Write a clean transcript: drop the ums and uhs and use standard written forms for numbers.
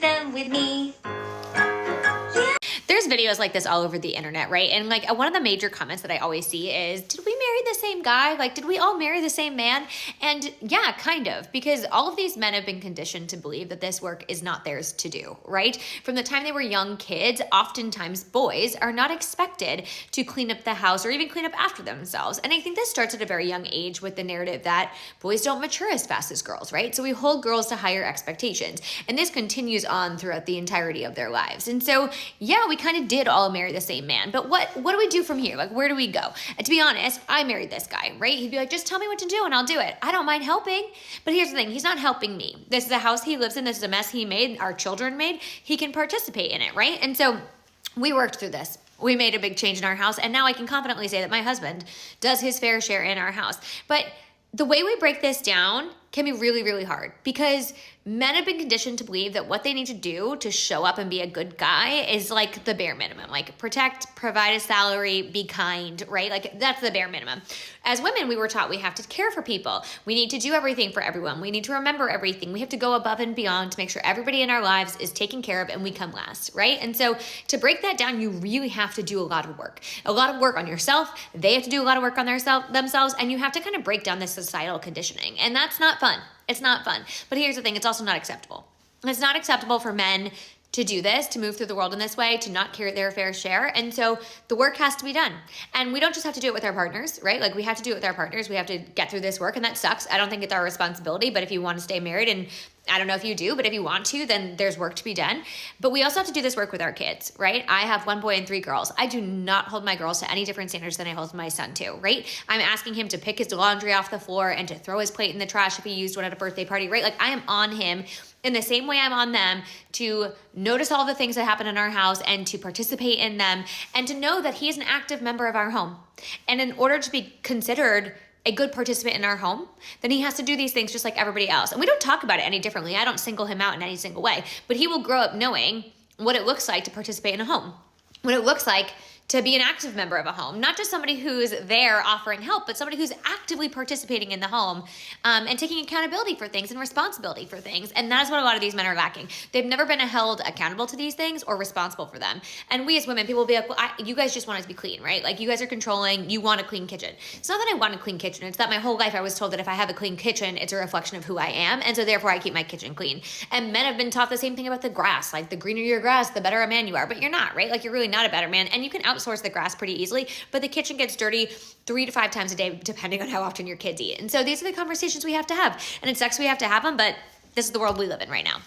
them with me. There's videos like this all over the internet, right? And like one of the major comments that I always see is, did we marry the same guy? Like, did we all marry the same man? And yeah, kind of, because all of these men have been conditioned to believe that this work is not theirs to do, right? From the time they were young kids, oftentimes boys are not expected to clean up the house or even clean up after themselves. And I think this starts at a very young age with the narrative that boys don't mature as fast as girls, right? So we hold girls to higher expectations. And this continues on throughout the entirety of their lives. And so, yeah, we kind of did all marry the same man, but what do we do from here? Like, where do we go? And to be honest, I married this guy, right? He'd be like, just tell me what to do and I'll do it. I don't mind helping, but here's the thing. He's not helping me. This is a house he lives in. This is a mess he made, our children made. He can participate in it, right? And so we worked through this. We made a big change in our house, and now I can confidently say that my husband does his fair share in our house. But the way we break this down can be really, really hard because men have been conditioned to believe that what they need to do to show up and be a good guy is like the bare minimum, like protect, provide a salary, be kind, right? Like that's the bare minimum. As women, we were taught we have to care for people. We need to do everything for everyone. We need to remember everything. We have to go above and beyond to make sure everybody in our lives is taken care of and we come last, right? And so to break that down, you really have to do a lot of work on yourself. They have to do a lot of work on themselves, and you have to kind of break down this societal conditioning. And that's not fun. It's not fun. But here's the thing, it's also not acceptable. It's not acceptable for men to do this, to move through the world in this way, to not carry their fair share. And so the work has to be done. And we don't just have to do it with our partners, right? Like we have to do it with our partners. We have to get through this work, and that sucks. I don't think it's our responsibility, but if you want to stay married, and I don't know if you do, but if you want to, then there's work to be done. But we also have to do this work with our kids, right? I have 1 boy and 3 girls. I do not hold my girls to any different standards than I hold my son to, right? I'm asking him to pick his laundry off the floor and to throw his plate in the trash if he used one at a birthday party, right? Like I am on him in the same way I'm on them to notice all the things that happen in our house and to participate in them and to know that he is an active member of our home. And in order to be considered a good participant in our home, then he has to do these things just like everybody else. And we don't talk about it any differently. I don't single him out in any single way, but he will grow up knowing what it looks like to participate in a home, what it looks like to be an active member of a home, not just somebody who's there offering help, but somebody who's actively participating in the home and taking accountability for things and responsibility for things. And that is what a lot of these men are lacking. They've never been held accountable to these things or responsible for them. And we as women, people will be like, well, you guys just want us to be clean, right? Like you guys are controlling, you want a clean kitchen. It's not that I want a clean kitchen. It's that my whole life I was told that if I have a clean kitchen, it's a reflection of who I am. And so therefore I keep my kitchen clean. And men have been taught the same thing about the grass. Like the greener your grass, the better a man you are. But you're not, right? Like you're really not a better man. And you can outsource the grass pretty easily, but the kitchen gets dirty 3 to 5 times a day, depending on how often your kids eat. And so these are the conversations we have to have. And it sucks we have to have them, but this is the world we live in right now.